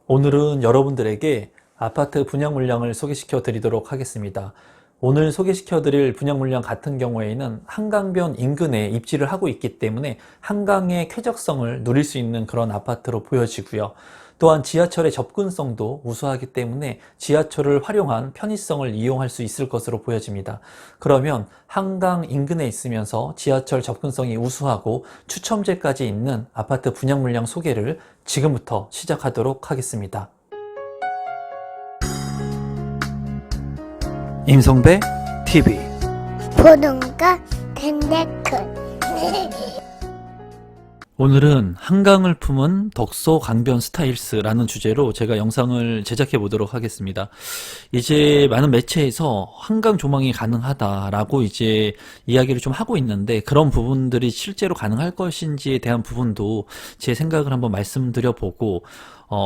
오늘은 여러분들에게 아파트 분양 물량을 소개시켜 드리도록 하겠습니다. 오늘 소개시켜 드릴 분양 물량 같은 경우에는 한강변 인근에 입지를 하고 있기 때문에 한강의 쾌적성을 누릴 수 있는 그런 아파트로 보여지고요. 또한 지하철의 접근성도 우수하기 때문에 지하철을 활용한 편의성을 이용할 수 있을 것으로 보여집니다. 그러면 한강 인근에 있으면서 지하철 접근성이 우수하고 추첨제까지 있는 아파트 분양 물량 소개를 지금부터 시작하도록 하겠습니다. 임성배 TV 보동과 덴데크 오늘은 한강을 품은 덕소 강변 스타일스라는 주제로 제가 영상을 제작해 보도록 하겠습니다. 이제 많은 매체에서 한강 조망이 가능하다라고 이제 이야기를 좀 하고 있는데 그런 부분들이 실제로 가능할 것인지에 대한 부분도 제 생각을 한번 말씀드려 보고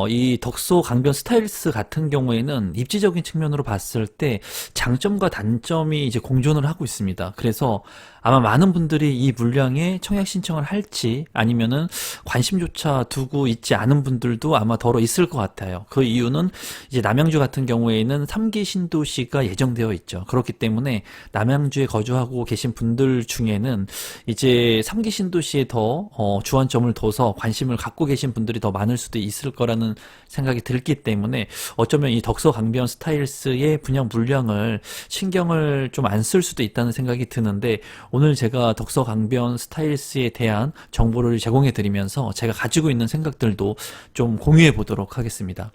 이 덕소 강변 스타일스 같은 경우에는 입지적인 측면으로 봤을 때 장점과 단점이 이제 공존을 하고 있습니다. 그래서 아마 많은 분들이 이 물량에 청약 신청을 할지 아니면은 관심조차 두고 있지 않은 분들도 아마 더러 있을 것 같아요. 그 이유는 이제 남양주 같은 경우에는 3기 신도시가 예정되어 있죠. 그렇기 때문에 남양주에 거주하고 계신 분들 중에는 이제 3기 신도시에 더 주안점을 둬서 관심을 갖고 계신 분들이 더 많을 수도 있을 거라는 생각이 들기 때문에 어쩌면 이 덕소 강변 스타일스의 분양 물량을 신경을 좀 안 쓸 수도 있다는 생각이 드는데 오늘 제가 덕소 강변 스타일스에 대한 정보를 제공해 드리면서 제가 가지고 있는 생각들도 좀 공유해 보도록 하겠습니다.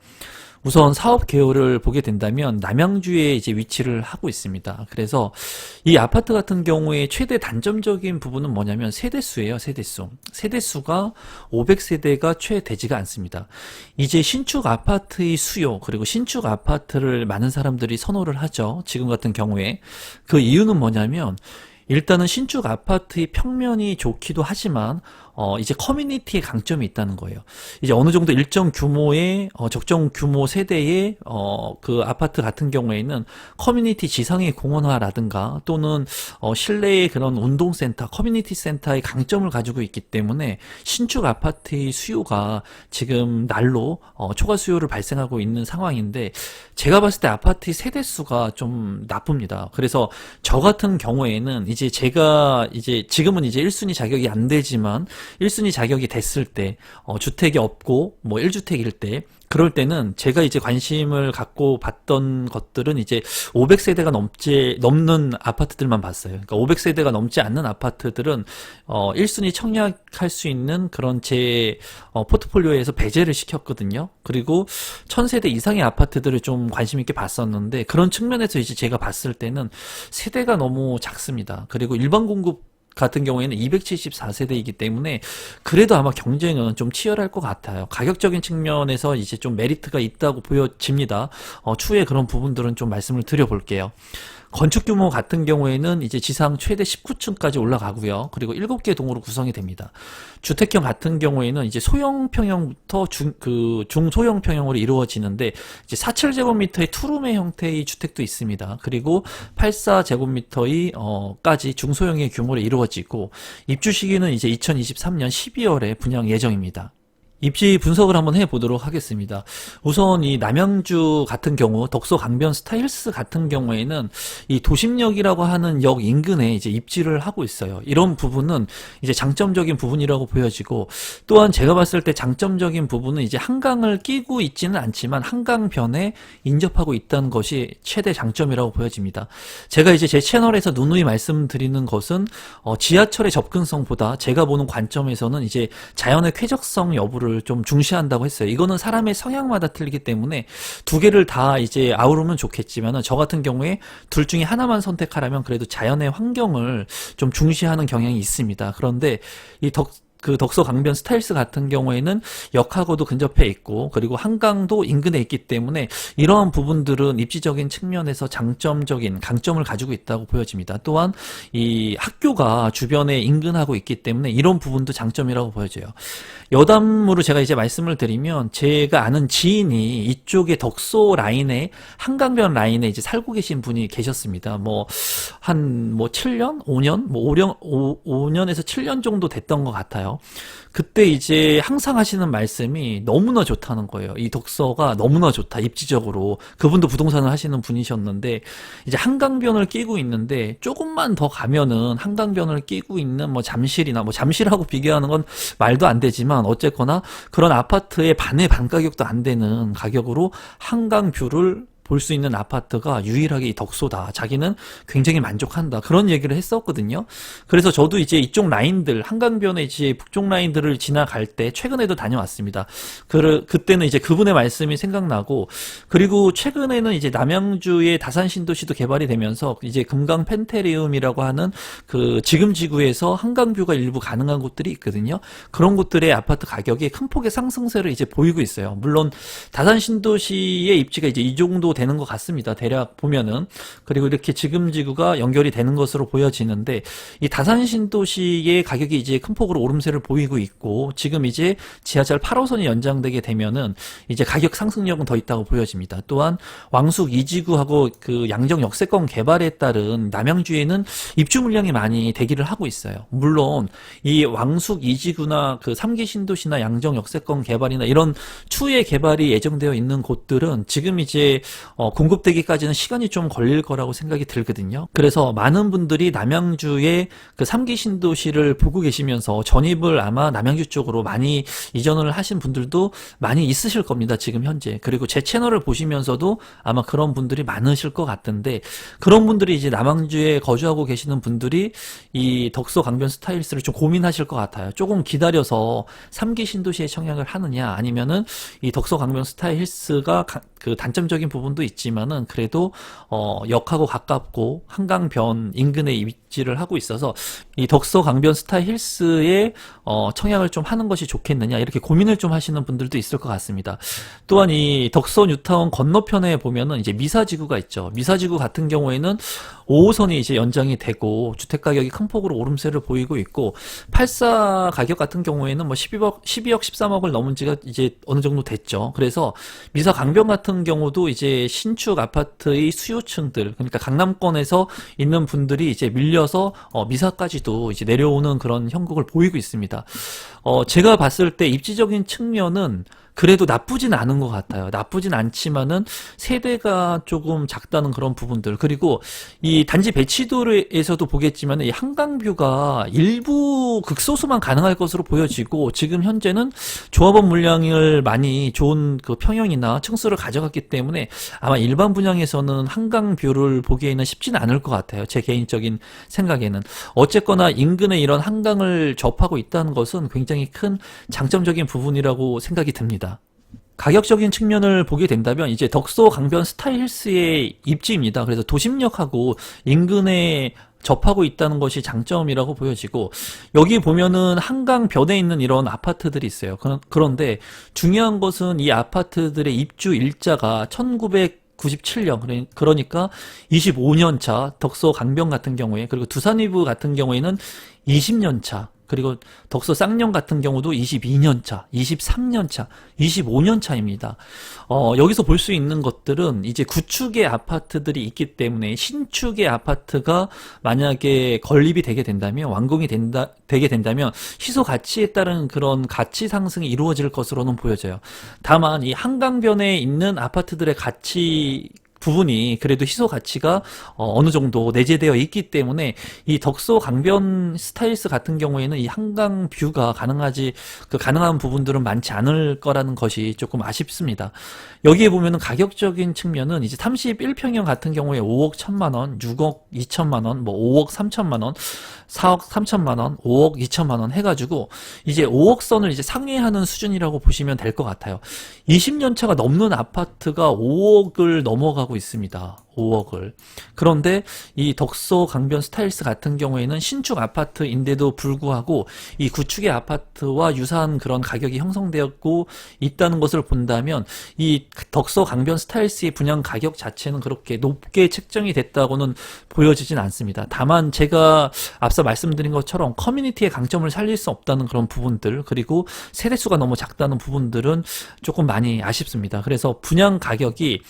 우선 사업 개요를 보게 된다면 남양주에 이제 위치를 하고 있습니다. 그래서 이 아파트 같은 경우에 최대 단점적인 부분은 뭐냐면 세대수예요, 세대수. 세대수가 500세대가 채 되지가 않습니다. 이제 신축 아파트의 수요, 그리고 신축 아파트를 많은 사람들이 선호를 하죠. 지금 같은 경우에. 그 이유는 뭐냐면 일단은 신축 아파트의 평면이 좋기도 하지만 이제 커뮤니티의 강점이 있다는 거예요. 이제 어느 정도 일정 규모의 적정 규모 세대의 그 아파트 같은 경우에는 커뮤니티 지상의 공원화라든가 또는 실내의 그런 운동센터, 커뮤니티 센터의 강점을 가지고 있기 때문에 신축 아파트의 수요가 지금 날로 초과 수요를 발생하고 있는 상황인데 제가 봤을 때 아파트의 세대수가 좀 나쁩니다. 그래서 저 같은 경우에는 이제 제가 이제 지금은 이제 1순위 자격이 안 되지만 1순위 자격이 됐을 때 주택이 없고 뭐 1주택일 때 그럴 때는 제가 이제 관심을 갖고 봤던 것들은 이제 500세대가 넘는 아파트들만 봤어요. 그러니까 500세대가 넘지 않는 아파트들은 1순위 청약할 수 있는 그런 제 포트폴리오에서 배제를 시켰거든요. 그리고 1000세대 이상의 아파트들을 좀 관심 있게 봤었는데 그런 측면에서 이제 제가 봤을 때는 세대가 너무 작습니다. 그리고 일반 공급 같은 경우에는 274세대이기 때문에 그래도 아마 경쟁은 좀 치열할 것 같아요. 가격적인 측면에서 이제 좀 메리트가 있다고 보여집니다. 추후에 그런 부분들은 좀 말씀을 드려볼게요. 건축 규모 같은 경우에는 이제 지상 최대 19층까지 올라가고요. 그리고 7개 동으로 구성이 됩니다. 주택형 같은 경우에는 이제 소형 평형부터 중소형 평형으로 이루어지는데 이제 47제곱미터의 투룸의 형태의 주택도 있습니다. 그리고 84제곱미터의 까지 중소형의 규모로 이루어지고 입주 시기는 이제 2023년 12월에 분양 예정입니다. 입지 분석을 한번 해보도록 하겠습니다. 우선 이 남양주 같은 경우 덕소 강변 스타일스 같은 경우에는 이 도심역이라고 하는 역 인근에 이제 입지를 하고 있어요. 이런 부분은 이제 장점적인 부분이라고 보여지고 또한 제가 봤을 때 장점적인 부분은 이제 한강을 끼고 있지는 않지만 한강변에 인접하고 있다는 것이 최대 장점이라고 보여집니다. 제가 이제 제 채널에서 누누이 말씀드리는 것은 지하철의 접근성보다 제가 보는 관점에서는 이제 자연의 쾌적성 여부를 좀 중시한다고 했어요. 이거는 사람의 성향마다 틀리기 때문에 두 개를 다 이제 아우르면 좋겠지만은 저 같은 경우에 둘 중에 하나만 선택하라면 그래도 자연의 환경을 좀 중시하는 경향이 있습니다. 그런데 이 덕소 강변 스타일스 같은 경우에는 역하고도 근접해 있고 그리고 한강도 인근에 있기 때문에 이러한 부분들은 입지적인 측면에서 장점적인 강점을 가지고 있다고 보여집니다. 또한 이 학교가 주변에 인근하고 있기 때문에 이런 부분도 장점이라고 보여져요. 여담으로 제가 이제 말씀을 드리면 제가 아는 지인이 이쪽에 덕소 라인에 한강변 라인에 이제 살고 계신 분이 계셨습니다. 한 7년? 5년? 5년에서 7년 정도 됐던 것 같아요. 있었어요. 그때 이제 항상 하시는 말씀이 너무나 좋다는 거예요. 이 독서가 너무나 좋다, 입지적으로. 그분도 부동산을 하시는 분이셨는데, 이제 한강변을 끼고 있는데, 조금만 더 가면은 한강변을 끼고 있는 뭐 잠실이나, 뭐 잠실하고 비교하는 건 말도 안 되지만, 어쨌거나 그런 아파트의 반의 반 가격도 안 되는 가격으로 한강뷰를 볼 수 있는 아파트가 유일하게 이 덕소다. 자기는 굉장히 만족한다. 그런 얘기를 했었거든요. 그래서 저도 이제 이쪽 라인들, 한강변의 이제 북쪽 라인들을 지나갈 때 최근에도 다녀왔습니다. 그때는 이제 그분의 말씀이 생각나고, 그리고 최근에는 이제 남양주의 다산신도시도 개발이 되면서 이제 금강 펜테리움이라고 하는 그 지금 지구에서 한강뷰가 일부 가능한 곳들이 있거든요. 그런 곳들의 아파트 가격이 큰 폭의 상승세를 이제 보이고 있어요. 물론 다산신도시의 입지가 이제 이 정도 되는 것 같습니다. 대략 보면은. 그리고 이렇게 지금 지구가 연결이 되는 것으로 보여지는데, 이 다산신도시의 가격이 이제 큰 폭으로 오름세를 보이고 있고, 지금 이제 지하철 8호선이 연장되게 되면은 이제 가격 상승력은 더 있다고 보여집니다. 또한 왕숙 2지구하고 그 양정 역세권 개발에 따른 남양주에는 입주 물량이 많이 대기를 하고 있어요. 물론 이 왕숙 2지구나 그 3기 신도시나 양정 역세권 개발이나 이런 추후에 개발이 예정되어 있는 곳들은 지금 이제 공급되기까지는 시간이 좀 걸릴 거라고 생각이 들거든요. 그래서 많은 분들이 남양주의 그 3기 신도시를 보고 계시면서 전입을 아마 남양주 쪽으로 많이 이전을 하신 분들도 많이 있으실 겁니다. 지금 현재. 그리고 제 채널을 보시면서도 아마 그런 분들이 많으실 것 같은데, 그런 분들이 이제 남양주에 거주하고 계시는 분들이 이 덕소 강변 스타일스를 좀 고민하실 것 같아요. 조금 기다려서 3기 신도시에 청약을 하느냐, 아니면은 이 덕소 강변 스타일스가 그 단점적인 부분도 있지만은 그래도 역하고 가깝고 한강변 인근에 입지를 하고 있어서 이 덕소 강변 스타 힐스에 청약을 좀 하는 것이 좋겠느냐, 이렇게 고민을 좀 하시는 분들도 있을 것 같습니다. 또한 이 덕소 뉴타운 건너편에 보면은 이제 미사지구가 있죠. 미사지구 같은 경우에는 5호선이 이제 연장이 되고 주택 가격이 큰 폭으로 오름세를 보이고 있고, 84 가격 같은 경우에는 뭐 12억 13억을 넘은 지가 이제 어느 정도 됐죠. 그래서 미사 강변 같은 경우도 이제 신축 아파트의 수요층들, 그러니까 강남권에서 있는 분들이 이제 밀려서 미사까지도 이제 내려오는 그런 형국을 보이고 있습니다. 제가 봤을 때 입지적인 측면은 그래도 나쁘진 않은 것 같아요. 나쁘진 않지만은 세대가 조금 작다는 그런 부분들, 그리고 이 단지 배치도에서도 보겠지만 이 한강뷰가 일부 극소수만 가능할 것으로 보여지고, 지금 현재는 조합원 물량을 많이 좋은 그 평형이나 층수를 가져갔기 때문에 아마 일반 분양에서는 한강뷰를 보기에는 쉽지는 않을 것 같아요. 제 개인적인 생각에는. 어쨌거나 인근에 이런 한강을 접하고 있다는 것은 굉장히 큰 장점적인 부분이라고 생각이 듭니다. 가격적인 측면을 보게 된다면 이제 덕소 강변 스타일스의 입지입니다. 그래서 도심역하고 인근에 접하고 있다는 것이 장점이라고 보여지고, 여기 보면은 한강변에 있는 이런 아파트들이 있어요. 그런데 중요한 것은 이 아파트들의 입주 일자가 1997년, 그러니까 25년 차, 덕소 강변 같은 경우에, 그리고 두산위브 같은 경우에는 20년 차, 그리고 덕소 쌍용 같은 경우도 22년 차, 23년 차, 25년 차입니다. 여기서 볼 수 있는 것들은 이제 구축의 아파트들이 있기 때문에 신축의 아파트가 만약에 건립이 되게 된다면, 완공이 되게 된다면 희소 가치에 따른 그런 가치 상승이 이루어질 것으로는 보여져요. 다만 이 한강변에 있는 아파트들의 가치 부분이 그래도 희소 가치가 어느 정도 내재되어 있기 때문에 이 덕소 강변 스타일스 같은 경우에는 이 한강 뷰가 가능한 부분들은 많지 않을 거라는 것이 조금 아쉽습니다. 여기에 보면은 가격적인 측면은 이제 31평형 같은 경우에 5억 1천만 원, 6억 2천만 원, 뭐 5억 3천만 원, 4억 3천만 원, 5억 2천만 원 해가지고 이제 5억 선을 이제 상회하는 수준이라고 보시면 될 것 같아요. 20년 차가 넘는 아파트가 5억을 넘어가고 있습니다. 5억을. 그런데 이 덕소 강변 스타일스 같은 경우에는 신축 아파트인데도 불구하고 이 구축의 아파트와 유사한 그런 가격이 형성되었고 있다는 것을 본다면 이 덕소 강변 스타일스의 분양 가격 자체는 그렇게 높게 책정이 됐다고는 보여지진 않습니다. 다만 제가 앞서 말씀드린 것처럼 커뮤니티의 강점을 살릴 수 없다는 그런 부분들, 그리고 세대수가 너무 작다는 부분들은 조금 많이 아쉽습니다. 그래서 분양 가격이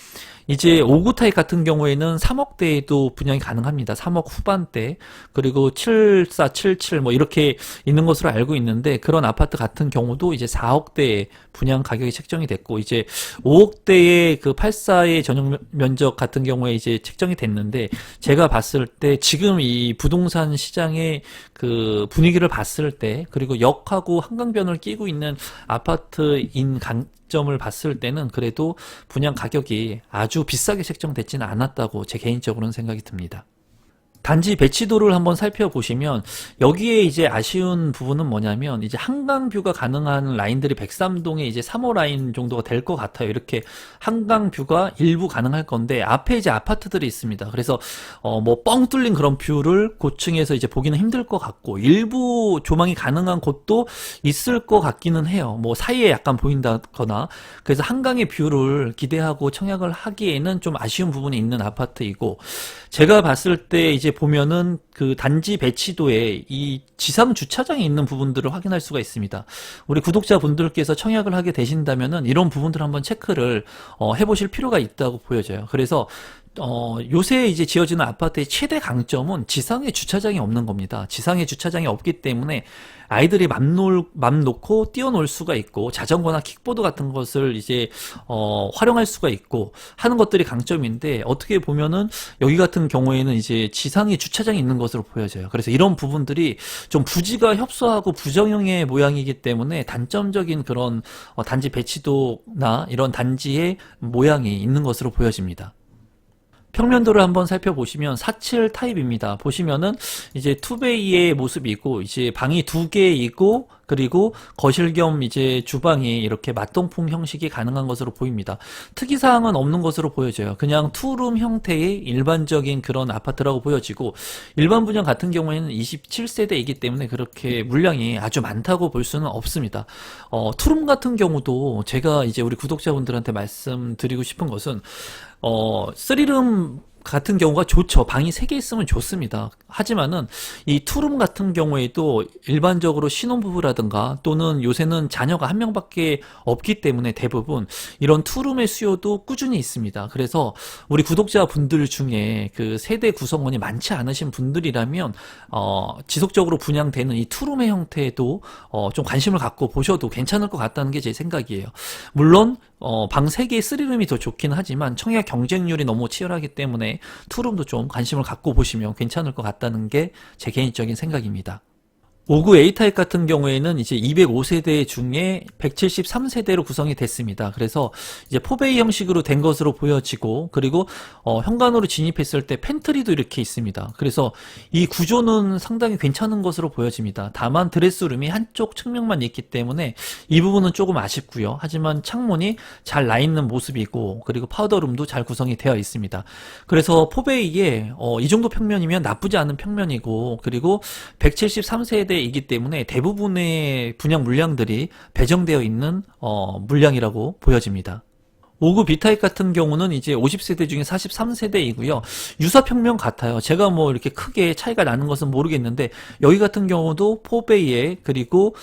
이제 5구 타입 같은 경우에는 3억대에도 분양이 가능합니다. 3억 후반대, 그리고 74, 77 뭐 이렇게 있는 것으로 알고 있는데, 그런 아파트 같은 경우도 이제 4억대에 분양 가격이 책정이 됐고, 이제 5억대의 그 84의 전용 면적 같은 경우에 이제 책정이 됐는데, 제가 봤을 때 지금 이 부동산 시장의 그 분위기를 봤을 때, 그리고 역하고 한강변을 끼고 있는 아파트인 점을 봤을 때는 그래도 분양 가격이 아주 비싸게 책정되지는 않았다고 제 개인적으로는 생각이 듭니다. 단지 배치도를 한번 살펴보시면 여기에 이제 아쉬운 부분은 뭐냐면 이제 한강뷰가 가능한 라인들이 103동에 이제 3호 라인 정도가 될 것 같아요. 이렇게 한강뷰가 일부 가능할 건데 앞에 이제 아파트들이 있습니다. 그래서 뭐 뻥 뚫린 그런 뷰를 고층에서 이제 보기는 힘들 것 같고, 일부 조망이 가능한 곳도 있을 것 같기는 해요. 뭐 사이에 약간 보인다거나. 그래서 한강의 뷰를 기대하고 청약을 하기에는 좀 아쉬운 부분이 있는 아파트이고, 제가 봤을 때 이제 보면은 그 단지 배치도에 이 지상 주차장이 있는 부분들을 확인할 수가 있습니다. 우리 구독자분들께서 청약을 하게 되신다면은 이런 부분들 한번 체크를 해보실 필요가 있다고 보여져요. 그래서 요새 이제 지어지는 아파트의 최대 강점은 지상에 주차장이 없는 겁니다. 지상에 주차장이 없기 때문에 아이들이 맘 놓고 뛰어놀 수가 있고, 자전거나 킥보드 같은 것을 이제 활용할 수가 있고 하는 것들이 강점인데, 어떻게 보면은 여기 같은 경우에는 이제 지상에 주차장이 있는 것으로 보여져요. 그래서 이런 부분들이 좀 부지가 협소하고 부정형의 모양이기 때문에 단점적인 그런 단지 배치도나 이런 단지의 모양이 있는 것으로 보여집니다. 평면도를 한번 살펴보시면 47 타입입니다. 보시면은 이제 투베이의 모습이고, 이제 방이 2개이고, 그리고 거실 겸 이제 주방이 이렇게 맞동풍 형식이 가능한 것으로 보입니다. 특이사항은 없는 것으로 보여져요. 그냥 투룸 형태의 일반적인 그런 아파트라고 보여지고, 일반 분양 같은 경우에는 27세대이기 때문에 그렇게 물량이 아주 많다고 볼 수는 없습니다. 투룸 같은 경우도 제가 이제 우리 구독자분들한테 말씀드리고 싶은 것은, 3룸 같은 경우가 좋죠. 방이 3개 있으면 좋습니다. 하지만은 이 투룸 같은 경우에도 일반적으로 신혼부부라든가 또는 요새는 자녀가 1명밖에 없기 때문에 대부분 이런 투룸의 수요도 꾸준히 있습니다. 그래서 우리 구독자분들 중에 그 세대 구성원이 많지 않으신 분들이라면 지속적으로 분양되는 이 투룸의 형태도 좀 관심을 갖고 보셔도 괜찮을 것 같다는 게 제 생각이에요. 물론 방 3개의 3룸이 더 좋긴 하지만 청약 경쟁률이 너무 치열하기 때문에 투룸도 좀 관심을 갖고 보시면 괜찮을 것 같다는 게 제 개인적인 생각입니다. 5구 A타입 같은 경우에는 이제 205세대 중에 173세대로 구성이 됐습니다. 그래서 이제 포베이 형식으로 된 것으로 보여지고, 그리고 현관으로 진입했을 때 팬트리도 이렇게 있습니다. 그래서 이 구조는 상당히 괜찮은 것으로 보여집니다. 다만 드레스룸이 한쪽 측면만 있기 때문에 이 부분은 조금 아쉽고요. 하지만 창문이 잘 나 있는 모습이고, 그리고 파우더룸도 잘 구성이 되어 있습니다. 그래서 포베이에 이 정도 평면이면 나쁘지 않은 평면이고, 그리고 173세대 이기 때문에 대부분의 분양 물량들이 배정되어 있는 물량이라고 보여집니다. 5구 B타입 같은 경우는 이제 50세대 중에 43세대이고요. 유사평면 같아요. 제가 뭐 이렇게 크게 차이가 나는 것은 모르겠는데, 여기 같은 경우도 포베이에 그리고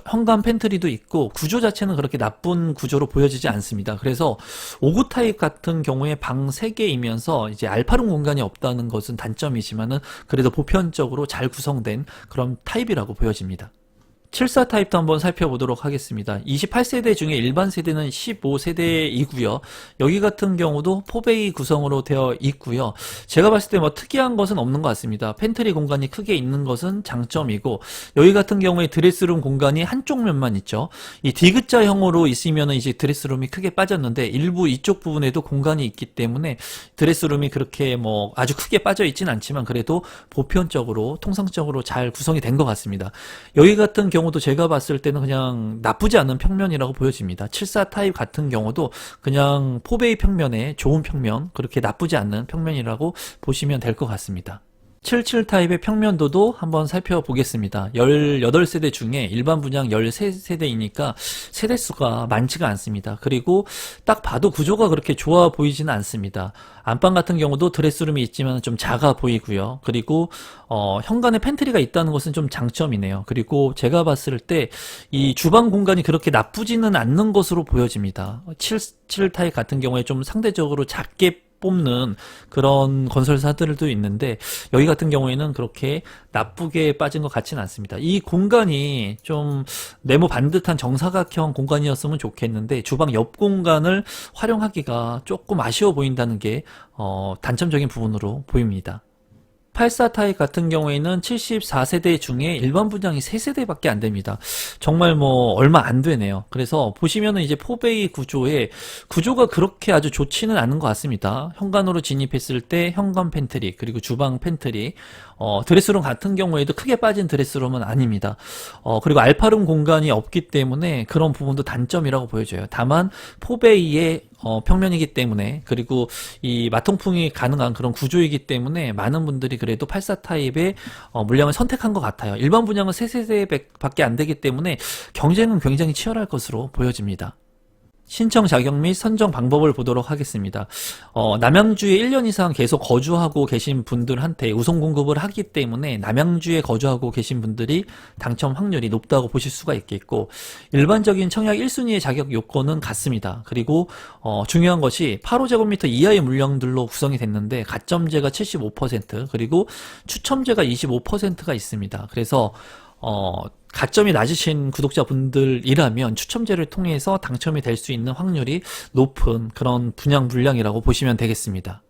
현관 팬트리도 있고, 구조 자체는 그렇게 나쁜 구조로 보여지지 않습니다. 그래서 5구 타입 같은 경우에 방 3개이면서 이제 알파룸 공간이 없다는 것은 단점이지만은 그래도 보편적으로 잘 구성된 그런 타입이라고 보여집니다. 74 타입도 한번 살펴보도록 하겠습니다. 28세대 중에 일반 세대는 15세대이고요. 여기 같은 경우도 포베이 구성으로 되어 있고요. 제가 봤을 때 뭐 특이한 것은 없는 것 같습니다. 팬트리 공간이 크게 있는 것은 장점이고, 여기 같은 경우에 드레스룸 공간이 한쪽 면만 있죠. 이 디귿자형으로 있으면 이제 드레스룸이 크게 빠졌는데, 일부 이쪽 부분에도 공간이 있기 때문에 드레스룸이 그렇게 뭐 아주 크게 빠져 있진 않지만 그래도 보편적으로 통상적으로 잘 구성이 된 것 같습니다. 여기 같은 경우도 제가 봤을 때는 그냥 나쁘지 않은 평면이라고 보여집니다. 74 타입 같은 경우도 그냥 포베이 평면에 좋은 평면, 그렇게 나쁘지 않은 평면이라고 보시면 될 것 같습니다. 77 타입의 평면도도 한번 살펴보겠습니다. 18세대 중에 일반 분양 13세대이니까 세대수가 많지가 않습니다. 그리고 딱 봐도 구조가 그렇게 좋아 보이지는 않습니다. 안방 같은 경우도 드레스룸이 있지만 좀 작아 보이고요. 그리고 현관에 팬트리가 있다는 것은 좀 장점이네요. 그리고 제가 봤을 때 이 주방 공간이 그렇게 나쁘지는 않는 것으로 보여집니다. 77 타입 같은 경우에 좀 상대적으로 작게 뽑는 그런 건설사들도 있는데 여기 같은 경우에는 그렇게 나쁘게 빠진 것 같지는 않습니다. 이 공간이 좀 네모 반듯한 정사각형 공간이었으면 좋겠는데 주방 옆 공간을 활용하기가 조금 아쉬워 보인다는 게 단점적인 부분으로 보입니다. 84 타입 같은 경우에는 74세대 중에 일반 분양이 3세대밖에 안 됩니다. 정말 뭐 얼마 안 되네요. 그래서 보시면은 이제 포베이 구조가 그렇게 아주 좋지는 않은 것 같습니다. 현관으로 진입했을 때 현관 팬트리 그리고 주방 팬트리 드레스룸 같은 경우에도 크게 빠진 드레스룸은 아닙니다. 그리고 알파룸 공간이 없기 때문에 그런 부분도 단점이라고 보여져요. 다만 포베이의 평면이기 때문에 그리고 이 마통풍이 가능한 그런 구조이기 때문에 많은 분들이 그래도 84 타입의 물량을 선택한 것 같아요. 일반 분양은 3세대밖에 안 되기 때문에 경쟁은 굉장히 치열할 것으로 보여집니다. 신청 자격 및 선정 방법을 보도록 하겠습니다. 남양주에 1년 이상 계속 거주하고 계신 분들한테 우선 공급을 하기 때문에 남양주에 거주하고 계신 분들이 당첨 확률이 높다고 보실 수가 있겠고 일반적인 청약 1순위의 자격 요건은 같습니다. 그리고 중요한 것이 8호제곱미터 이하의 물량들로 구성이 됐는데 가점제가 75% 그리고 추첨제가 25%가 있습니다. 그래서 가점이 낮으신 구독자분들이라면 추첨제를 통해서 당첨이 될 수 있는 확률이 높은 그런 분양 물량이라고 보시면 되겠습니다.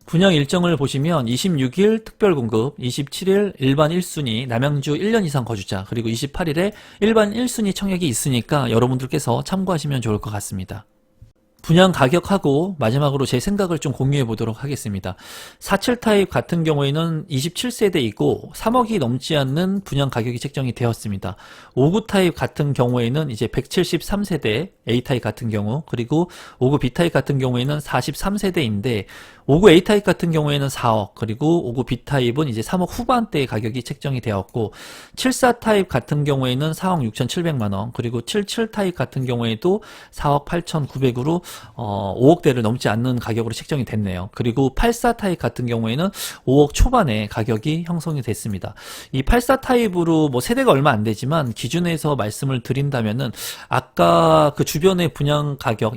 분양 일정을 보시면 26일 특별공급, 27일 일반 1순위 남양주 1년 이상 거주자, 그리고 28일에 일반 1순위 청약이 있으니까 여러분들께서 참고하시면 좋을 것 같습니다. 분양 가격하고 마지막으로 제 생각을 좀 공유해 보도록 하겠습니다. 47 타입 같은 경우에는 27세대이고 3억이 넘지 않는 분양 가격이 책정이 되었습니다. 59 타입 같은 경우에는 이제 173세대 A 타입 같은 경우 그리고 59 B 타입 같은 경우에는 43세대인데 59 A 타입 같은 경우에는 4억 그리고 59 B 타입은 이제 3억 후반대의 가격이 책정이 되었고 74 타입 같은 경우에는 4억 6,700만원 그리고 77 타입 같은 경우에도 4억 8,900으로 5억대를 넘지 않는 가격으로 책정이 됐네요. 그리고 84 타입 같은 경우에는 5억 초반에 가격이 형성이 됐습니다. 이 84 타입으로 뭐 세대가 얼마 안 되지만 기준에서 말씀을 드린다면은 아까 그 주변의 분양 가격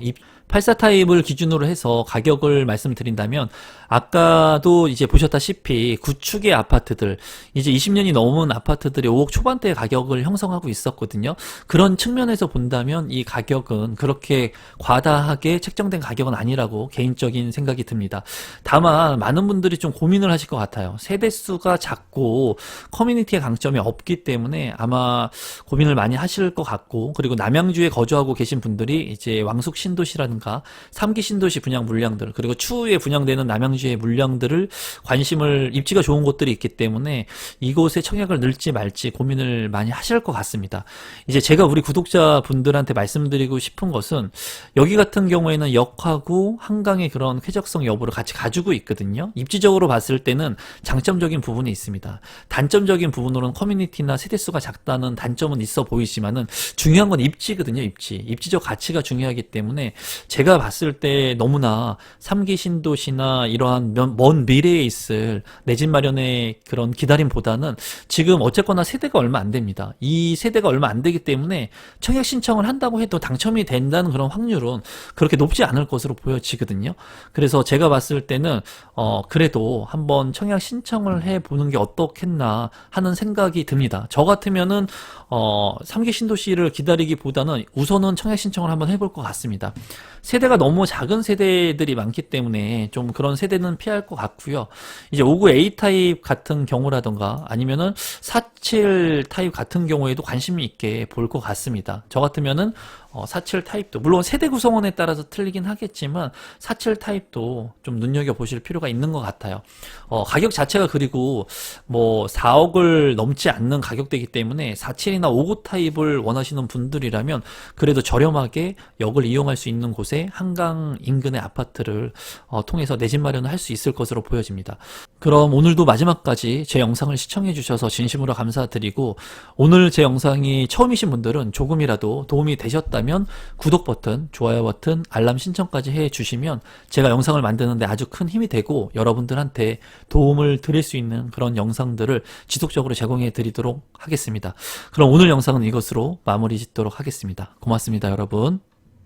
84 타입을 기준으로 해서 가격을 말씀드린다면 아까도 이제 보셨다시피 구축의 아파트들 이제 20년이 넘은 아파트들이 5억 초반대의 가격을 형성하고 있었거든요. 그런 측면에서 본다면 이 가격은 그렇게 과다하게 책정된 가격은 아니라고 개인적인 생각이 듭니다. 다만 많은 분들이 좀 고민을 하실 것 같아요. 세대수가 작고 커뮤니티의 강점이 없기 때문에 아마 고민을 많이 하실 것 같고 그리고 남양주에 거주하고 계신 분들이 이제 왕숙 신도시라든가 3기 신도시 분양 물량들 그리고 추후에 분양되는 남양주의 물량들을 관심을 입지가 좋은 곳들이 있기 때문에 이곳에 청약을 넣을지 말지 고민을 많이 하실 것 같습니다. 이제 제가 우리 구독자분들한테 말씀드리고 싶은 것은 여기 같은 경우에는 역하고 한강의 그런 쾌적성 여부를 같이 가지고 있거든요. 입지적으로 봤을 때는 장점적인 부분이 있습니다. 단점적인 부분으로는 커뮤니티나 세대수가 작다는 단점은 있어 보이지만은 중요한 건 입지거든요. 입지적 가치가 중요하기 때문에 제가 봤을 때 너무나 3기 신도시나 이러한 먼 미래에 있을 내 집 마련의 그런 기다림보다는 지금 어쨌거나 세대가 얼마 안 됩니다. 이 세대가 얼마 안 되기 때문에 청약 신청을 한다고 해도 당첨이 된다는 그런 확률은 그렇게 높지 않을 것으로 보여지거든요. 그래서 제가 봤을 때는 그래도 한번 청약 신청을 해보는 게 어떻겠나 하는 생각이 듭니다. 저 같으면은 3기 신도시를 기다리기보다는 우선은 청약 신청을 한번 해볼 것 같습니다. 세대가 너무 작은 세대들이 많기 때문에 좀 그런 세대는 피할 것 같고요. 이제 59 A 타입 같은 경우라던가 아니면은 47 타입 같은 경우에도 관심 있게 볼 것 같습니다. 저 같으면은 47 타입도 물론 세대 구성원에 따라서 틀리긴 하겠지만 47 타입도 좀 눈여겨보실 필요가 있는 것 같아요. 가격 자체가 그리고 뭐 4억을 넘지 않는 가격대이기 때문에 47이나 59 타입을 원하시는 분들이라면 그래도 저렴하게 역을 이용할 수 있는 곳에 한강 인근의 아파트를 통해서 내 집 마련을 할 수 있을 것으로 보여집니다. 그럼 오늘도 마지막까지 제 영상을 시청해 주셔서 진심으로 감사드리고, 오늘 제 영상이 처음이신 분들은 조금이라도 도움이 되셨다면 구독 버튼, 좋아요 버튼, 알람 신청까지 해 주시면 제가 영상을 만드는데 아주 큰 힘이 되고 여러분들한테 도움을 드릴 수 있는 그런 영상들을 지속적으로 제공해 드리도록 하겠습니다. 그럼 오늘 영상은 이것으로 마무리 짓도록 하겠습니다. 고맙습니다, 여러분.